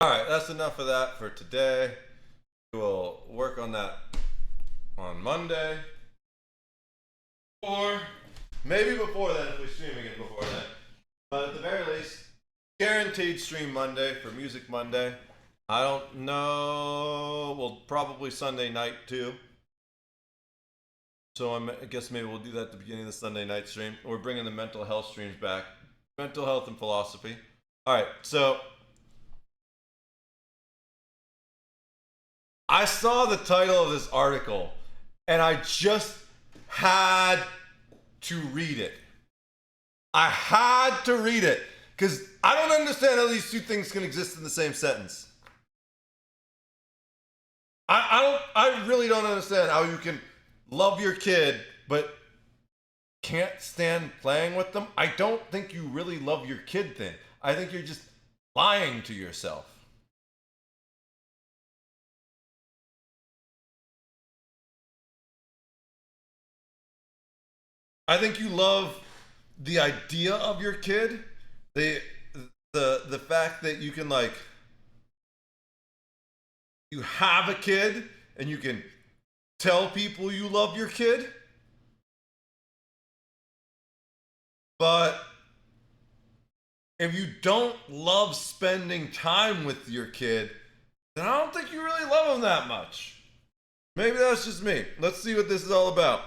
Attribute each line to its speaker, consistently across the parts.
Speaker 1: All right, that's enough of that for today. We'll work on that on Monday. Or maybe before then if we stream again before then. But at the very least, guaranteed stream Monday for Music Monday. I don't know. Well, probably Sunday night too. So I guess maybe we'll do that at the beginning of the Sunday night stream. We're bringing the mental health streams back. Mental health and philosophy. All right, so I saw the title of this article and I just had to read it. I had to read it because I don't understand how these two things can exist in the same sentence. I really don't understand how you can love your kid but can't stand playing with them. I don't think you really love your kid then. I think you're just lying to yourself. I think you love the idea of your kid, the the fact that you can like you have a kid and you can tell people you love your kid. But if you don't love spending time with your kid, then I don't think you really love them that much. Maybe that's just me. Let's see what this is all about.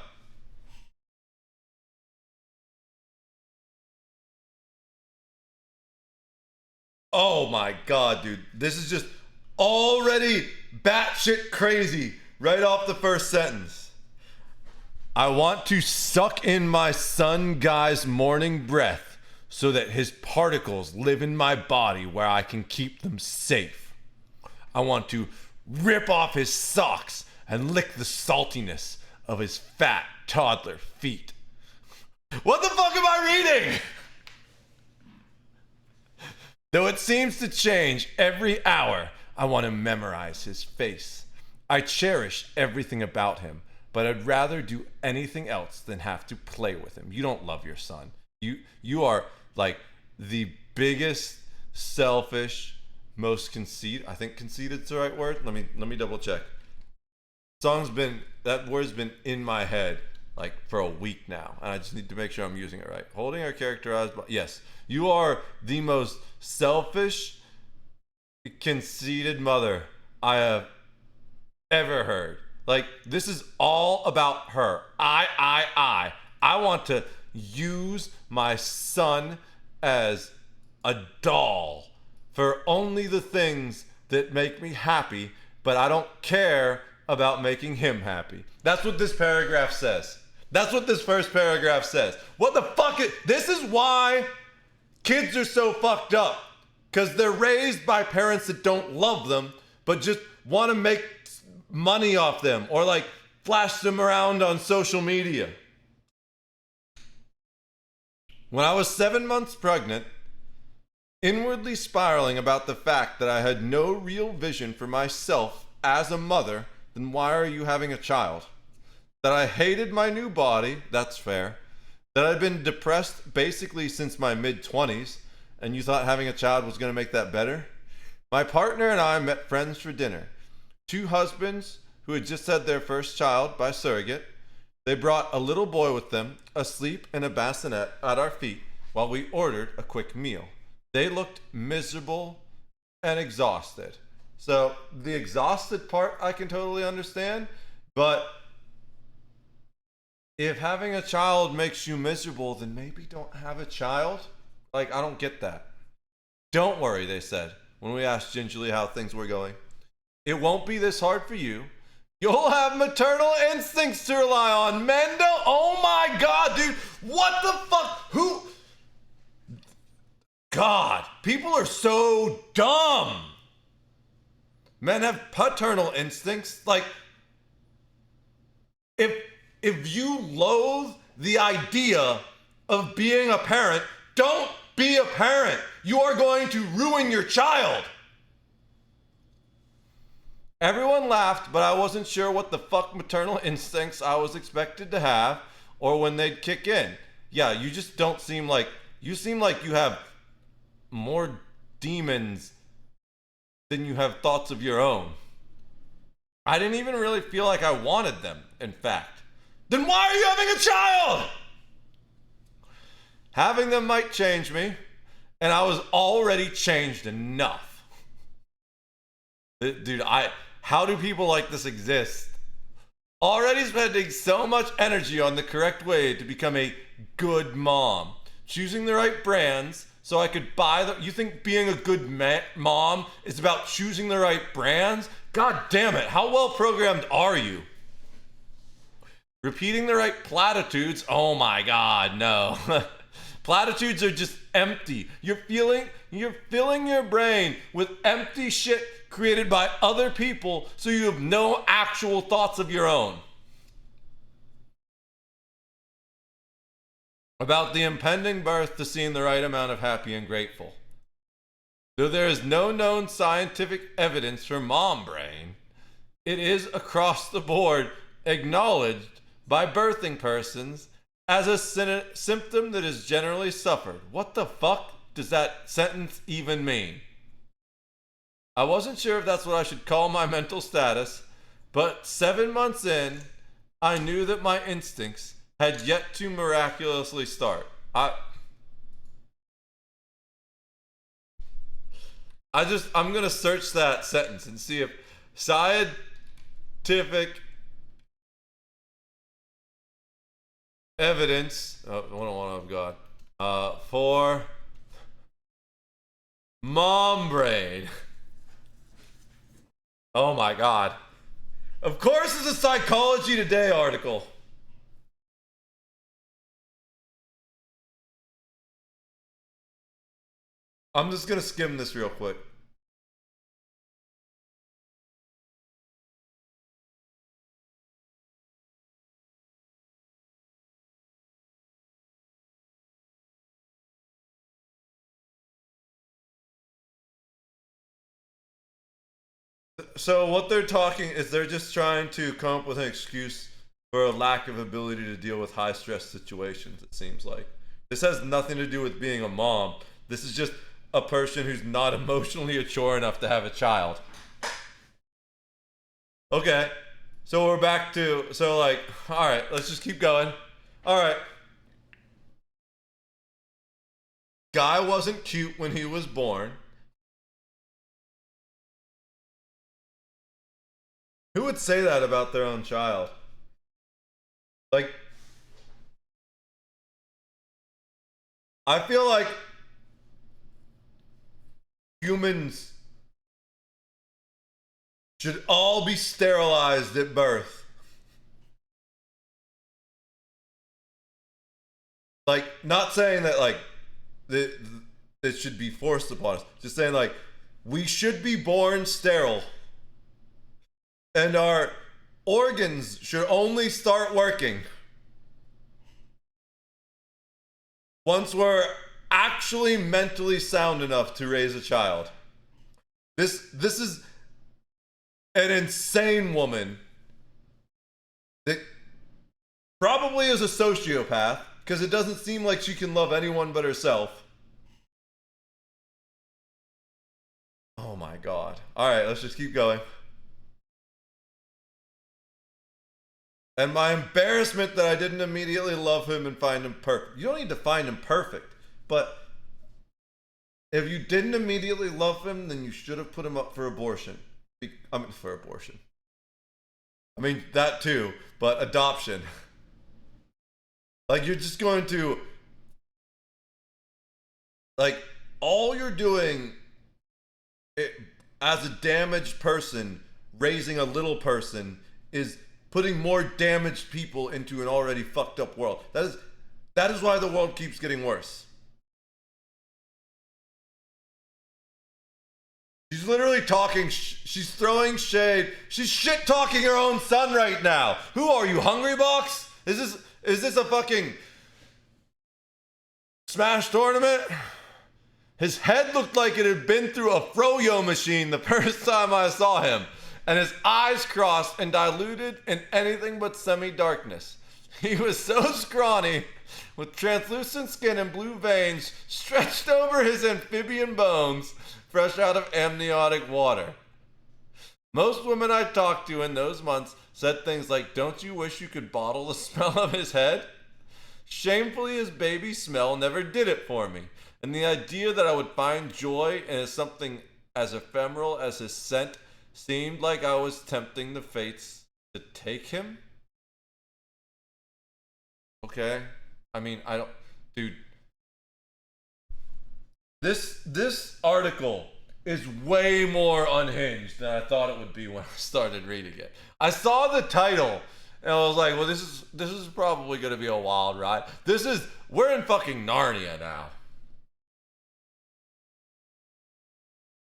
Speaker 1: Oh my god, dude. This is just already batshit crazy right off the first sentence. I want to suck in my son guy's morning breath so that his particles live in my body where I can keep them safe. I want to rip off his socks and lick the saltiness of his fat toddler feet. What the fuck am I reading? Though it seems to change every hour, I want to memorize his face. I cherish everything about him, but I'd rather do anything else than have to play with him. You don't love your son. You are like the biggest, selfish, most conceited. I think conceited's the right word. Let me double check. That word's been in my head like for a week now, and I just need to make sure I'm using it right. Holding or characterized by, yes, you are the most selfish, conceited mother I have ever heard. Like, this is all about her. I want to use my son as a doll for only the things that make me happy, but I don't care about making him happy. That's what this paragraph says. That's what this first paragraph says. What the fuck this is why kids are so fucked up. Because they're raised by parents that don't love them, but just want to make money off them or like flash them around on social media. When I was 7 months pregnant, inwardly spiraling about the fact that I had no real vision for myself as a mother, then why are you having a child? That I hated my new body, that's fair. That I'd been depressed basically since my mid-20s, and you thought having a child was going to make that better? My partner and I met friends for dinner. Two husbands who had just had their first child by surrogate. They brought a little boy with them, asleep in a bassinet at our feet, while we ordered a quick meal. They looked miserable and exhausted. So the exhausted part I can totally understand, but if having a child makes you miserable, then maybe don't have a child. Like, I don't get that. Don't worry, they said, when we asked gingerly how things were going. It won't be this hard for you. You'll have maternal instincts to rely on. Men don't. Oh my God, dude. What the fuck? Who? God, people are so dumb. Men have paternal instincts. Like, if you loathe the idea of being a parent, don't be a parent. You are going to ruin your child. Everyone laughed, but I wasn't sure what the fuck maternal instincts I was expected to have or when they'd kick in. Yeah, you just don't seem like, you seem like you have more demons then you have thoughts of your own. I didn't even really feel like I wanted them, in fact. Then why are you having a child? Having them might change me, and I was already changed enough. Dude, how do people like this exist? Already spending so much energy on the correct way to become a good mom. Choosing the right brands so I could buy the... You think being a good mom is about choosing the right brands? God damn it, how well programmed are you? Repeating the right platitudes? Oh my God, no. Platitudes are just empty. You're filling your brain with empty shit created by other people, so you have no actual thoughts of your own. About the impending birth to seem the right amount of happy and grateful. Though there is no known scientific evidence for mom brain, it is across the board acknowledged by birthing persons as a symptom that is generally suffered. What the fuck does that sentence even mean? I wasn't sure if that's what I should call my mental status, but 7 months in, I knew that my instincts had yet to miraculously start. I'm gonna search that sentence and see if scientific evidence, oh God, for mom brain. Oh my God. Of course it's a Psychology Today article. I'm just gonna skim this real quick. So what they're talking is they're just trying to come up with an excuse for a lack of ability to deal with high stress situations, it seems like. This has nothing to do with being a mom. This is just a person who's not emotionally mature enough to have a child. Okay. So we're back to, so like, all right, let's just keep going. All right. Guy wasn't cute when he was born. Who would say that about their own child? Like, I feel like humans should all be sterilized at birth. Like, not saying that, like, this should be forced upon us. Just saying, like, we should be born sterile. And our organs should only start working once we're actually mentally sound enough to raise a child. This is an insane woman that probably is a sociopath, because it doesn't seem like she can love anyone but herself. Oh my God. All right, let's just keep going. And my embarrassment that I didn't immediately love him and find him perfect. You don't need to find him perfect, but if you didn't immediately love him, then you should have put him up for abortion. For abortion. I mean, that too, but adoption. Like, you're just going to, like, all you're doing as a damaged person, raising a little person, is putting more damaged people into an already fucked up world. That is why the world keeps getting worse. She's literally talking, she's throwing shade. She's shit talking her own son right now. Who are you, Hungry Box? Is this a fucking Smash tournament? His head looked like it had been through a froyo machine the first time I saw him, and his eyes crossed and diluted in anything but semi-darkness. He was so scrawny, with translucent skin and blue veins stretched over his amphibian bones, fresh out of amniotic water. Most women I talked to in those months said things like, "Don't you wish you could bottle the smell of his head?" Shamefully, his baby smell never did it for me, and the idea that I would find joy in something as ephemeral as his scent seemed like I was tempting the fates to take him. Okay? I mean, I don't. Dude. This article is way more unhinged than I thought it would be when I started reading it. I saw the title and I was like, well, this is probably gonna be a wild ride. We're in fucking Narnia now.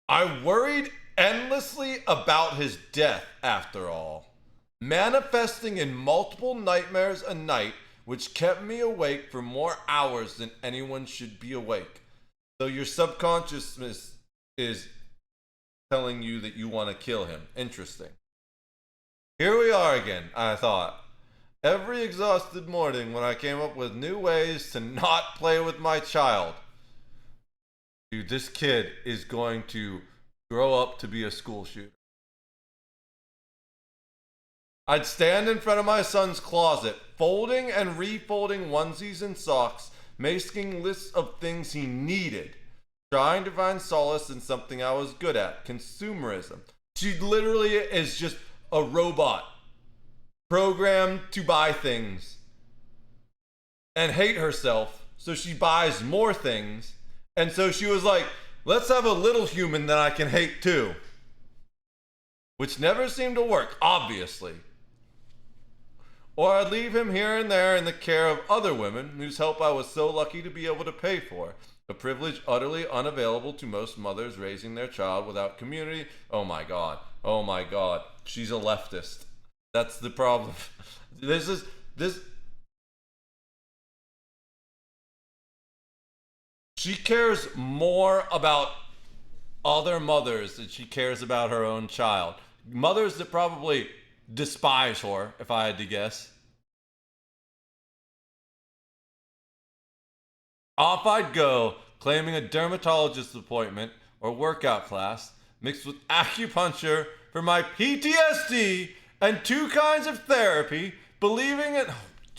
Speaker 1: I worried endlessly about his death after all, manifesting in multiple nightmares a night, which kept me awake for more hours than anyone should be awake. So your subconsciousness is telling you that you want to kill him. Interesting. Here we are again, I thought. Every exhausted morning when I came up with new ways to not play with my child. Dude, this kid is going to grow up to be a school shooter. I'd stand in front of my son's closet, folding and refolding onesies and socks, making lists of things he needed, trying to find solace in something I was good at, consumerism. She literally is just a robot, programmed to buy things and hate herself, so she buys more things. And so she was like, let's have a little human that I can hate too. Which never seemed to work, obviously. Or I'd leave him here and there in the care of other women whose help I was so lucky to be able to pay for. A privilege utterly unavailable to most mothers raising their child without community. Oh my God. Oh my God. She's a leftist. That's the problem. This. She cares more about other mothers than she cares about her own child. Mothers that probably despise her, if I had to guess. Off I'd go, claiming a dermatologist appointment or workout class, mixed with acupuncture for my PTSD and 2 kinds of therapy, believing in.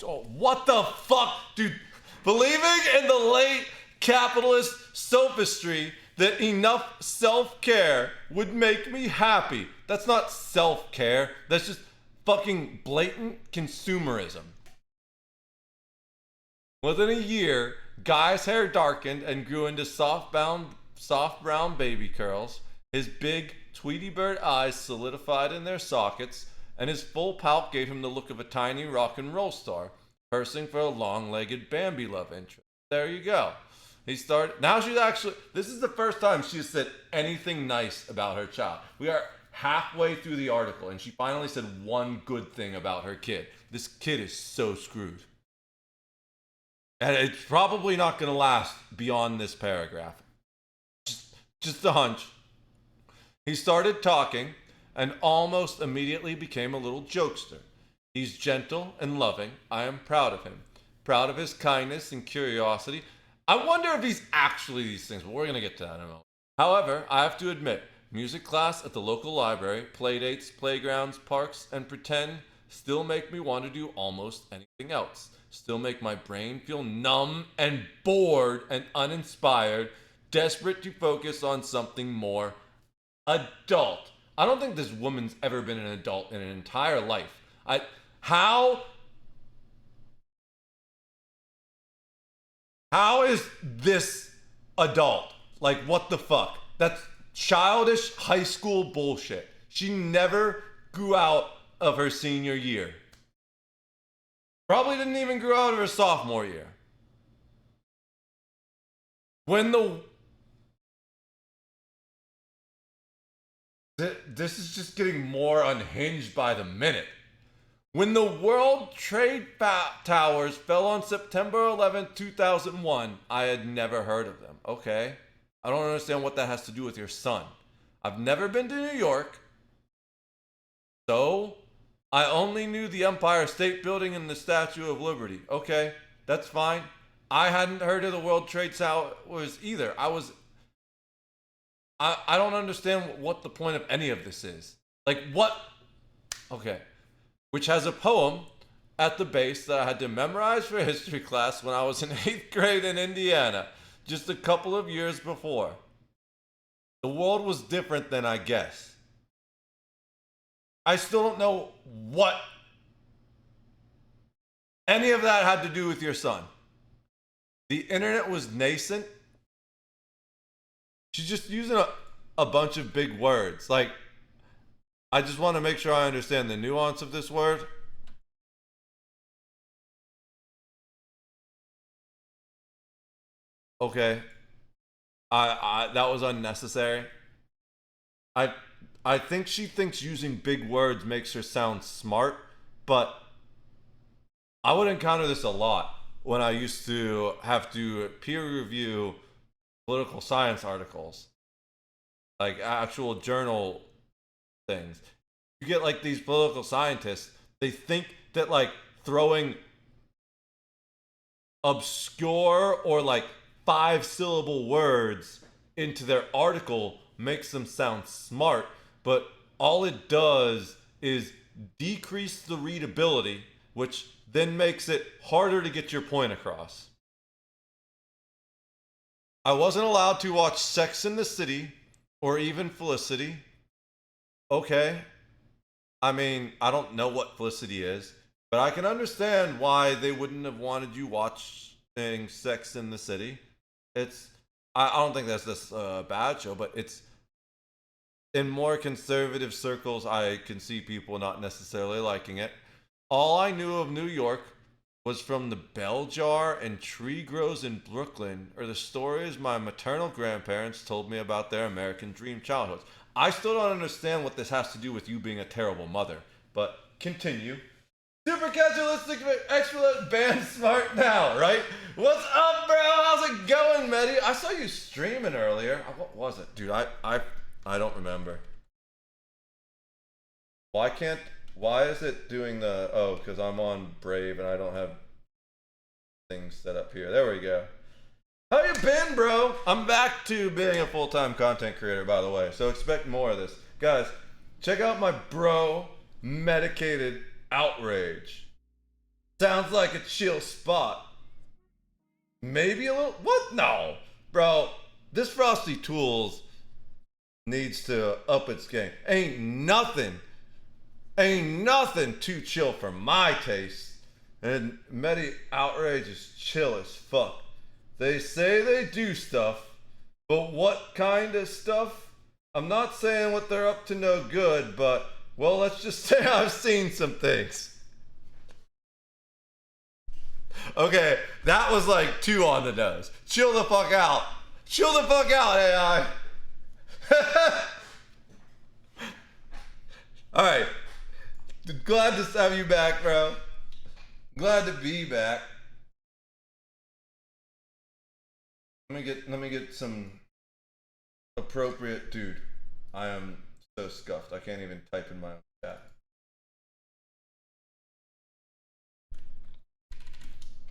Speaker 1: Oh, what the fuck, dude? Believing in the late capitalist sophistry that enough self-care would make me happy. That's not self-care. That's just fucking blatant consumerism. Within a year, Guy's hair darkened and grew into soft brown baby curls. His big Tweety bird eyes solidified in their sockets, and his full pout gave him the look of a tiny rock and roll star, pursing for a long-legged Bambi love interest. There you go. He started. Now she's actually. This is the first time she's said anything nice about her child. We are halfway through the article, and she finally said one good thing about her kid. This kid is so screwed. And it's probably not going to last beyond this paragraph. Just a hunch. He started talking and almost immediately became a little jokester. He's gentle and loving. I am proud of him. Proud of his kindness and curiosity. I wonder if he's actually these things, but we're going to get to that in a moment. However, I have to admit, music class at the local library, playdates, playgrounds, parks, and pretend still make me want to do almost anything else. Still make my brain feel numb and bored and uninspired, desperate to focus on something more adult. I don't think this woman's ever been an adult in an entire life. How is this adult? Like, what the fuck? That's childish high school bullshit. She never grew out of her senior year. Probably didn't even grow out of her sophomore year. This is just getting more unhinged by the minute. When the World Trade Towers fell on September 11th, 2001, I had never heard of them. Okay. I don't understand what that has to do with your son. I've never been to New York. So, I only knew the Empire State Building and the Statue of Liberty. Okay, that's fine. I hadn't heard of the World Trade Towers either. I don't understand what the point of any of this is. Like, what? Okay. Which has a poem at the base that I had to memorize for history class when I was in 8th grade in Indiana, just a couple of years before. The world was different than I guess. I still don't know what any of that had to do with your son. The internet was nascent. She's just using a bunch of big words. Like, I just want to make sure I understand the nuance of this word. Okay. I that was unnecessary. I I think she thinks using big words makes her sound smart, but I would encounter this a lot when I used to have to peer review political science articles, like actual journal things. You get like these political scientists, they think that like throwing obscure or like 5 syllable words into their article makes them sound smart, but all it does is decrease the readability, which then makes it harder to get your point across. I wasn't allowed to watch Sex in the City or even Felicity. Okay. I mean, I don't know what Felicity is, but I can understand why they wouldn't have wanted you watching Sex in the City. It's, I don't think that's this bad show, but it's in more conservative circles, I can see people not necessarily liking it. All I knew of New York was from the bell jar and tree grows in Brooklyn, or the stories my maternal grandparents told me about their American dream childhoods. I still don't understand what this has to do with you being a terrible mother, but continue. Super casualistic, extra band smart now, right? What's up, bro? How's it going, Medi? I saw you streaming earlier. What was it, dude? I don't remember. Why can't? Why is it doing the? Oh, because I'm on Brave and I don't have things set up here. There we go. How you been, bro? I'm back to being a full-time content creator, by the way. So expect more of this, guys. Check out my bro medicated outrage. Sounds like a chill spot. Maybe a little. What? No, bro. This Frosty Tools needs to up its game. Ain't nothing too chill for my taste. And Medi Outrage is chill as fuck. They say they do stuff, but what kind of stuff? I'm not saying what they're up to no good, but, well, let's just say I've seen some things. Okay, that was like 2 on the nose. Chill the fuck out. Chill the fuck out, AI. Alright. Glad to have you back, bro. Glad to be back. Let me get some appropriate, dude. I am so scuffed. I can't even type in my own chat.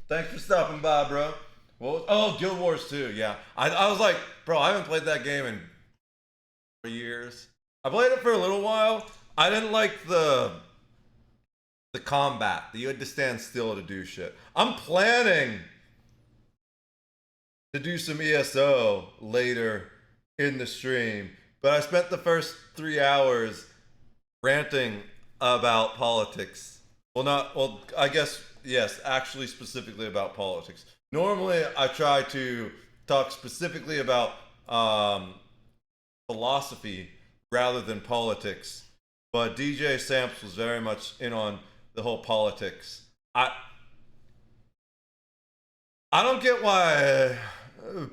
Speaker 1: Thanks for stopping by, bro. Well, oh, Guild Wars 2, yeah. I was like, bro, I haven't played that game in 4 years. I played it for a little while. I didn't like the combat that you had to stand still to do shit. I'm planning to do some ESO later in the stream, but I spent the first 3 hours ranting about politics. Well, I guess, yes, actually specifically about politics. Normally, I try to talk specifically about philosophy rather than politics, but DJ Samps was very much in on the whole politics. I don't get why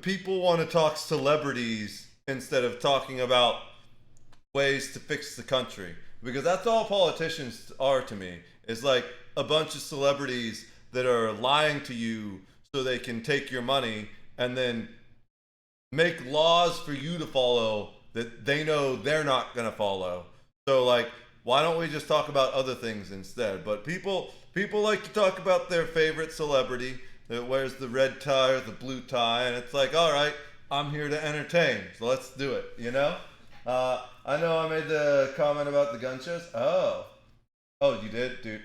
Speaker 1: people want to talk celebrities instead of talking about ways to fix the country, because that's all politicians are to me. It's like a bunch of celebrities that are lying to you so they can take your money and then make laws for you to follow that they know they're not going to follow. So like why don't we just talk about other things instead? But people like to talk about their favorite celebrity that wears the red tie or the blue tie, and it's like, all right, I'm here to entertain, so let's do it. You know? I know I made the comment about the gun shows. Oh, you did, dude.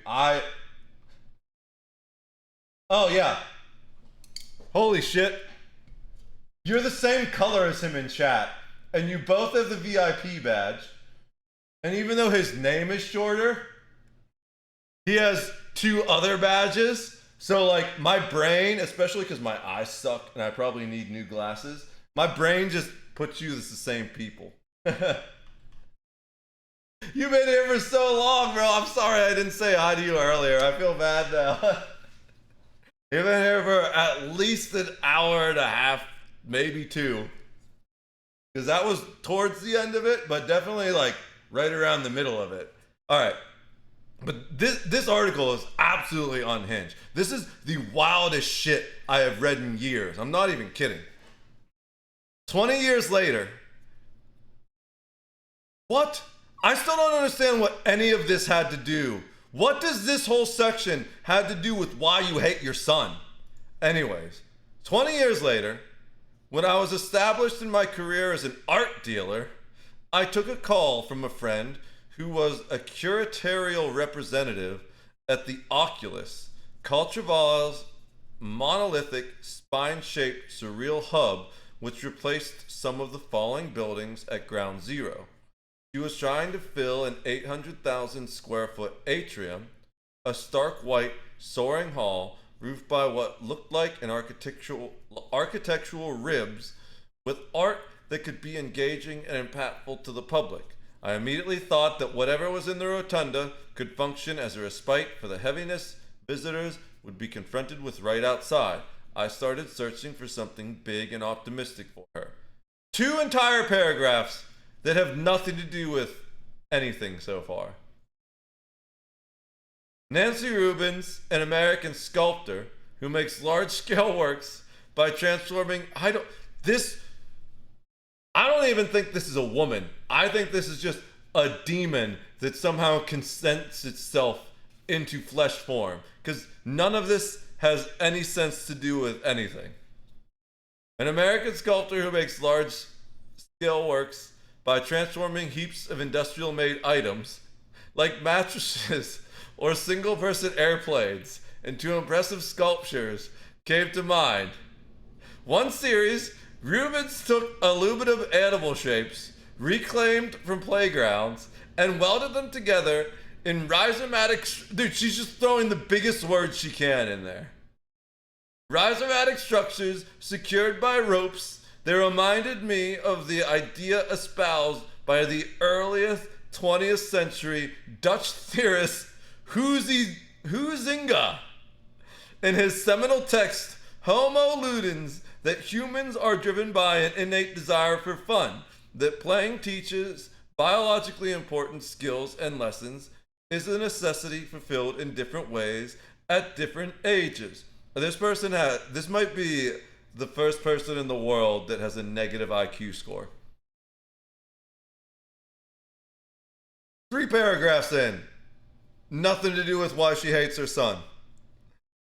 Speaker 1: Oh yeah. Holy shit. You're the same color as him in chat, and you both have the VIP badge. And even though his name is shorter, he has two other badges. So like my brain, especially because my eyes suck and I probably need new glasses, my brain just puts you as the same people. You've been here for so long, bro. I'm sorry I didn't say hi to you earlier. I feel bad now. You've been here for at least an hour and a half, maybe two. Because that was towards the end of it, but definitely like right around the middle of it. All right. But this article is absolutely unhinged. This is the wildest shit I have read in years. I'm not even kidding. 20 years later. What? I still don't understand what any of this had to do. What does this whole section have to do with why you hate your son? Anyways, 20 years later, when I was established in my career as an art dealer, I took a call from a friend who was a curatorial representative at the Oculus, Culturval's monolithic, spine-shaped surreal hub, which replaced some of the falling buildings at Ground Zero. She was trying to fill an 800,000 square foot atrium, a stark white, soaring hall roofed by what looked like an architectural ribs, with art that could be engaging and impactful to the public. I immediately thought that whatever was in the rotunda could function as a respite for the heaviness visitors would be confronted with right outside. I started searching for something big and optimistic for her. 2 entire paragraphs that have nothing to do with anything so far. Nancy Rubens, an American sculptor who makes large-scale works by transforming... I don't even think this is a woman. I think this is just a demon that somehow consents itself into flesh form. Because none of this has any sense to do with anything. An American sculptor who makes large-scale works by transforming heaps of industrial-made items, like mattresses or single-person airplanes, into impressive sculptures, came to mind. One series, Rubens took aluminum animal shapes, reclaimed from playgrounds, and welded them together in rhizomatic... Dude, she's just throwing the biggest words she can in there. Rhizomatic structures secured by ropes. They reminded me of the idea espoused by the earliest 20th century Dutch theorist Huizinga in his seminal text Homo Ludens, that humans are driven by an innate desire for fun, that playing teaches biologically important skills and lessons, is a necessity fulfilled in different ways at different ages. This might be the first person in the world that has a negative IQ score. 3 paragraphs in. Nothing to do with why she hates her son.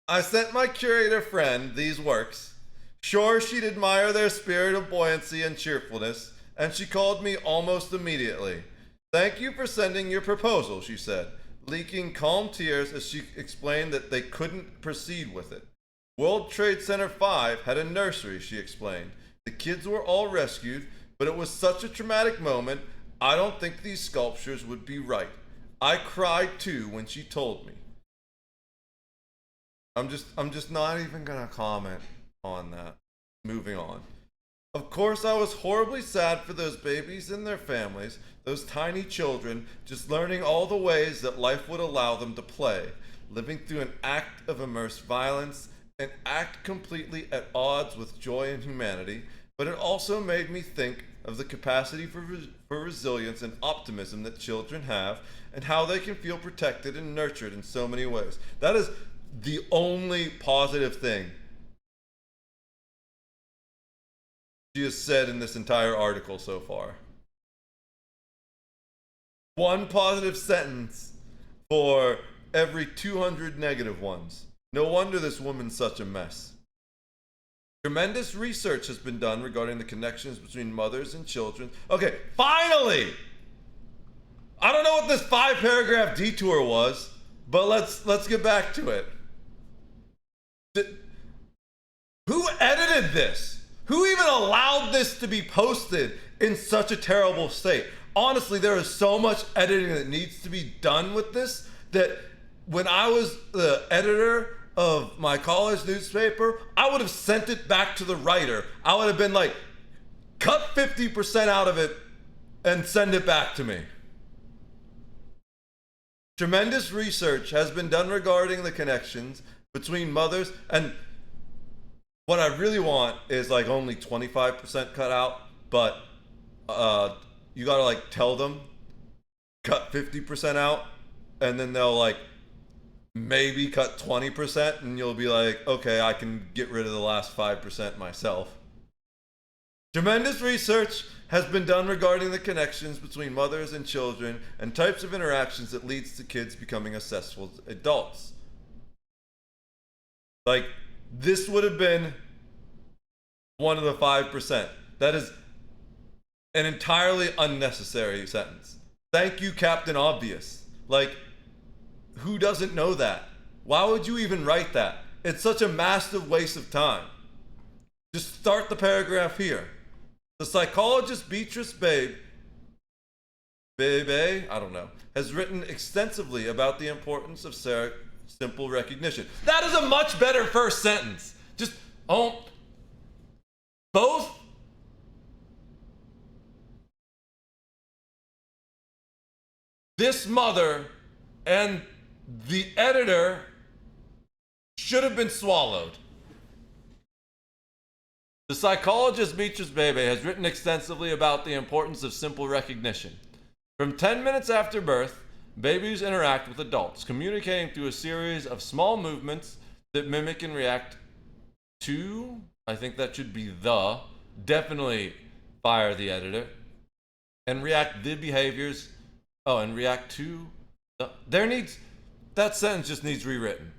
Speaker 1: I sent my curator friend these works. Sure, she'd admire their spirit of buoyancy and cheerfulness, and she called me almost immediately. Thank you for sending your proposal, she said, leaking calm tears as she explained that they couldn't proceed with it. World Trade Center 5 had a nursery, she explained. The kids were all rescued, but it was such a traumatic moment, I don't think these sculptures would be right. I cried too when she told me. I'm just not even gonna comment on that. Moving on. Of course, I was horribly sad for those babies and their families, those tiny children, just learning all the ways that life would allow them to play, living through an act of immersed violence, an act completely at odds with joy and humanity, but it also made me think of the capacity for resilience and optimism that children have, and how they can feel protected and nurtured in so many ways. That is the only positive thing she has said in this entire article so far. One positive sentence for every 200 negative ones. No wonder this woman's such a mess. Tremendous research has been done regarding the connections between mothers and children. Okay, finally! I don't know what this 5-paragraph detour was, but let's get back to it. Who edited this? Who even allowed this to be posted in such a terrible state? Honestly, there is so much editing that needs to be done with this that when I was the editor of my college newspaper, I would have sent it back to the writer. I would have been like, cut 50% out of it and send it back to me. Tremendous research has been done regarding the connections between mothers, and what I really want is like only 25% cut out, but you gotta like tell them cut 50% out, and then they'll like maybe cut 20%, and you'll be like, okay, I can get rid of the last 5% myself. Tremendous research has been done regarding the connections between mothers and children and types of interactions that leads to kids becoming successful adults. Like, this would have been one of the 5%. That is an entirely unnecessary sentence. Thank you, Captain Obvious. Like, who doesn't know that? Why would you even write that? It's such a massive waste of time. Just start the paragraph here. The psychologist Beatrice Bebe, I don't know, has written extensively about the importance of simple recognition. That is a much better first sentence. Just, both this mother and the editor should have been swallowed. The psychologist Beatrice Bebe has written extensively about the importance of simple recognition. From 10 minutes after birth, babies interact with adults, communicating through a series of small movements that mimic and react to, I think that should be definitely fire the editor, and react the behaviors, and react to, that sentence just needs rewritten.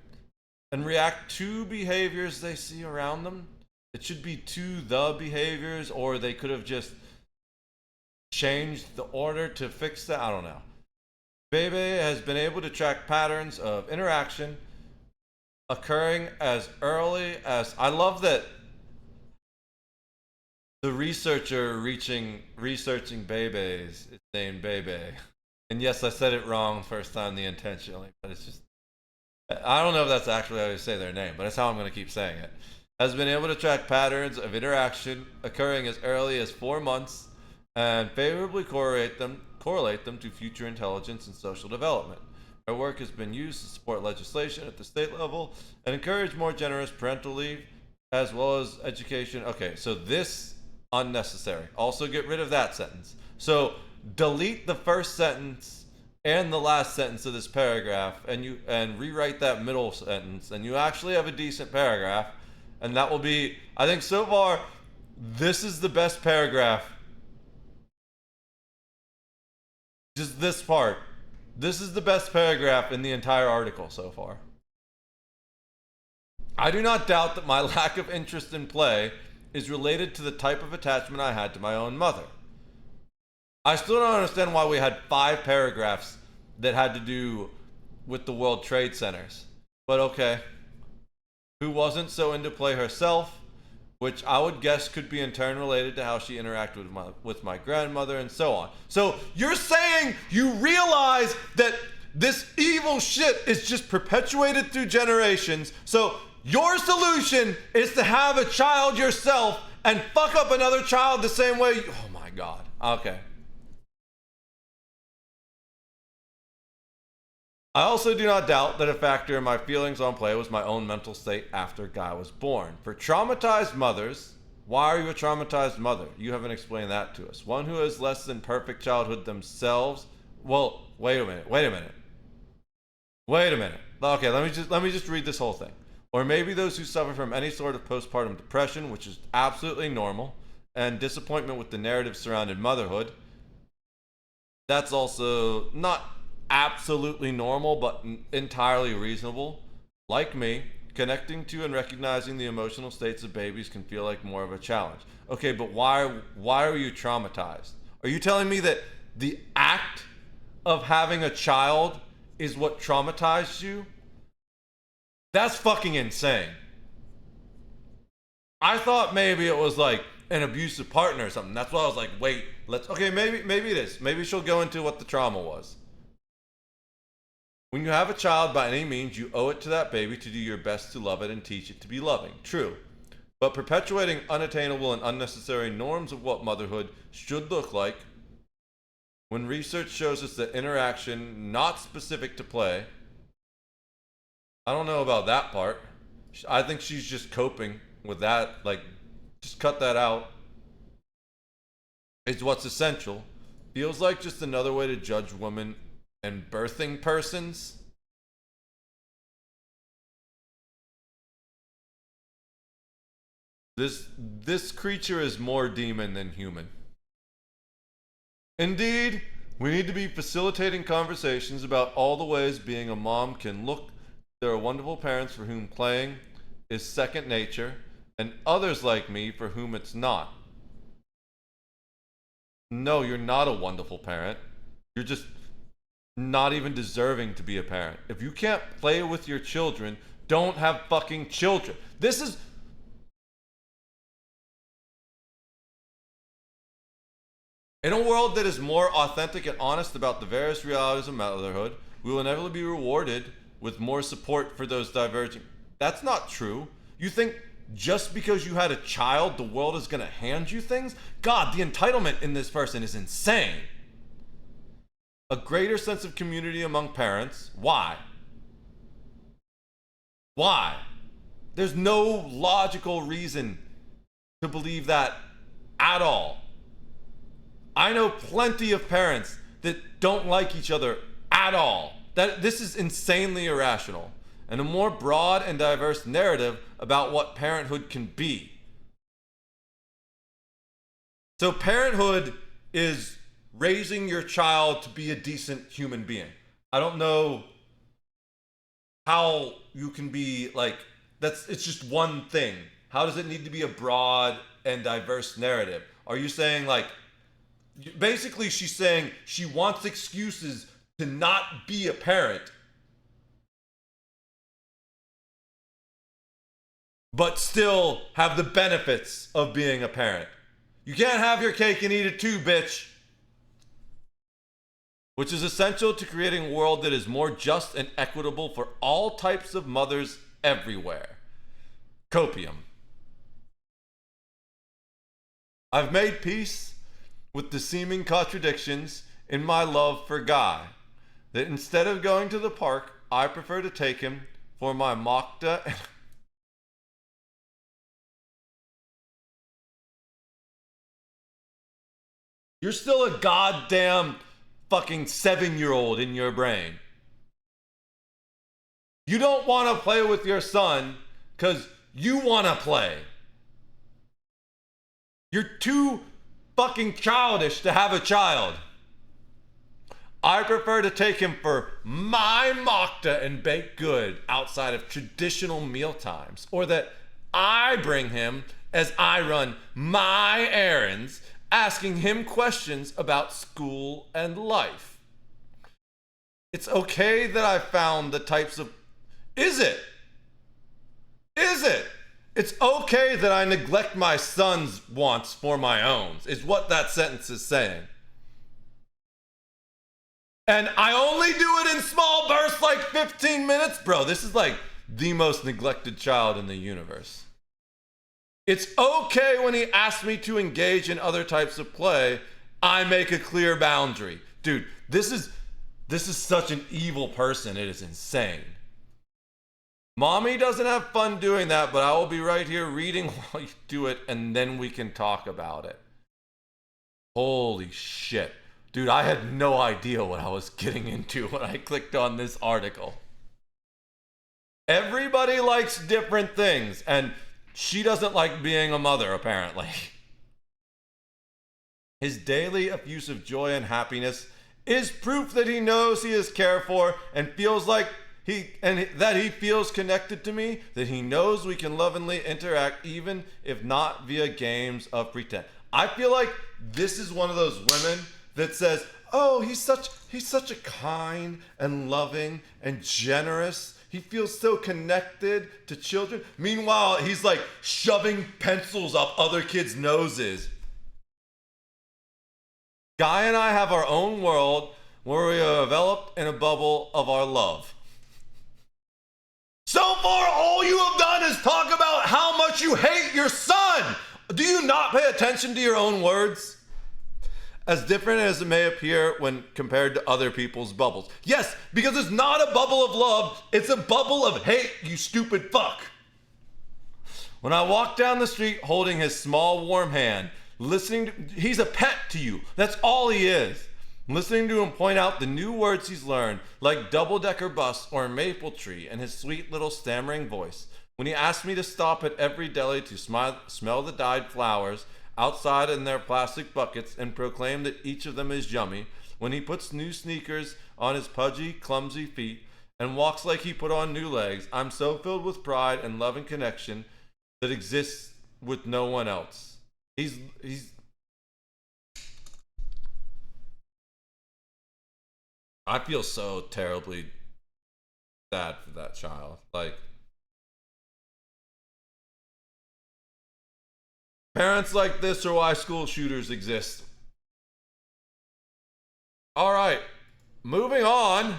Speaker 1: And react to behaviors they see around them. It should be to the behaviors, or they could have just changed the order to fix that. I don't know. Bebe has been able to track patterns of interaction occurring as early as... I love that the researcher researching Bebe's is named Bebe. And yes, I said it wrong first time intentionally, but it's just... I don't know if that's actually how you say their name, but it's how I'm going to keep saying it. Has been able to track patterns of interaction occurring as early as 4 months and favorably correlate them to future intelligence and social development. Her work has been used to support legislation at the state level and encourage more generous parental leave as well as education. Okay, so this unnecessary. Also get rid of that sentence. So delete the first sentence and the last sentence of this paragraph and rewrite that middle sentence, and you actually have a decent paragraph. And that will be, I think so far, this is the best paragraph. Just this part. This is the best paragraph in the entire article so far. I do not doubt that my lack of interest in play is related to the type of attachment I had to my own mother. I still don't understand why we had 5 paragraphs that had to do with the World Trade Centers. But okay. Who wasn't so into play herself, which I would guess could be in turn related to how she interacted with my grandmother and so on. So you're saying you realize that this evil shit is just perpetuated through generations. So your solution is to have a child yourself and fuck up another child the same way. Oh my God. Okay. I also do not doubt that a factor in my feelings on play was my own mental state after Guy was born. For traumatized mothers, why are you a traumatized mother? You haven't explained that to us. One who has less than perfect childhood themselves. Well, wait a minute. Okay, let me just read this whole thing. Or maybe those who suffer from any sort of postpartum depression, which is absolutely normal, and disappointment with the narrative surrounding motherhood. That's also not absolutely normal, but entirely reasonable. Like me, connecting to and recognizing the emotional states of babies can feel like more of a challenge. Okay, but why are you traumatized? Are you telling me that the act of having a child is what traumatized you? That's fucking insane. I thought maybe it was like an abusive partner or something. That's why I was like, wait, let's okay, maybe it is. Maybe she'll go into what the trauma was. When you have a child, by any means, you owe it to that baby to do your best to love it and teach it to be loving. True. But perpetuating unattainable and unnecessary norms of what motherhood should look like, when research shows us that interaction not specific to play, I don't know about that part. I think she's just coping with that. Like, just cut that out. It's what's essential. Feels like just another way to judge women and birthing persons. This creature is more demon than human. Indeed, we need to be facilitating conversations about all the ways being a mom can look. There are wonderful parents for whom playing is second nature, and others like me for whom it's not. No, you're not a wonderful parent. You're just not even deserving to be a parent. If you can't play with your children, don't have fucking children. This is. In a world that is more authentic and honest about the various realities of motherhood, we will inevitably be rewarded with more support for those diverging. That's not true. You think just because you had a child, the world is going to hand you things? God, the entitlement in this person is insane. A greater sense of community among parents. Why? Why? There's no logical reason to believe that at all. I know plenty of parents that don't like each other at all. That this is insanely irrational. And a more broad and diverse narrative about what parenthood can be. So parenthood is raising your child to be a decent human being. I don't know how you can be like it's just one thing. How does it need to be a broad and diverse narrative? Are you saying like basically she's saying she wants excuses to not be a parent, but still have the benefits of being a parent? You can't have your cake and eat it too, bitch. Which is essential to creating a world that is more just and equitable for all types of mothers everywhere. Copium. I've made peace with the seeming contradictions in my love for Guy, that instead of going to the park, I prefer to take him for my Mokta. You're still a goddamn fucking 7-year-old in your brain. You don't want to play with your son because you want to play. You're too fucking childish to have a child. I prefer to take him for my Mokta and baked good outside of traditional meal times, or that I bring him as I run my errands, asking him questions about school and life. It's okay that I found the types of... Is it? Is it? It's okay that I neglect my son's wants for my own, is what that sentence is saying. And I only do it in small bursts, like 15 minutes? Bro, this is like the most neglected child in the universe. It's okay when he asks me to engage in other types of play, I make a clear boundary. Dude, this is such an evil person. It is insane. Mommy doesn't have fun doing that, but I will be right here reading while you do it, and then we can talk about it. Holy shit. Dude, I had no idea what I was getting into when I clicked on this article. Everybody likes different things, and she doesn't like being a mother, apparently. His daily effusive joy and happiness is proof that he knows he is cared for and feels like that he feels connected to me, that he knows we can lovingly interact even if not via games of pretend. I feel like this is one of those women that says, "Oh, he's such a kind and loving and generous. He feels so connected to children." Meanwhile, he's like shoving pencils up other kids' noses. Guy and I have our own world where we are enveloped in a bubble of our love. So far, all you have done is talk about how much you hate your son. Do you not pay attention to your own words? As different as it may appear when compared to other people's bubbles. Yes, because it's not a bubble of love, it's a bubble of hate, you stupid fuck. When I walk down the street holding his small warm hand, he's a pet to you. That's all he is. Listening to him point out the new words he's learned, like double-decker bus or maple tree, and his sweet little stammering voice. When he asks me to stop at every deli to smell the dyed flowers outside in their plastic buckets and proclaim that each of them is yummy. When he puts new sneakers on his pudgy, clumsy feet and walks like he put on new legs, I'm so filled with pride and love and connection that exists with no one else. He's I feel so terribly sad for that child. Like, parents like this are why school shooters exist. All right, moving on.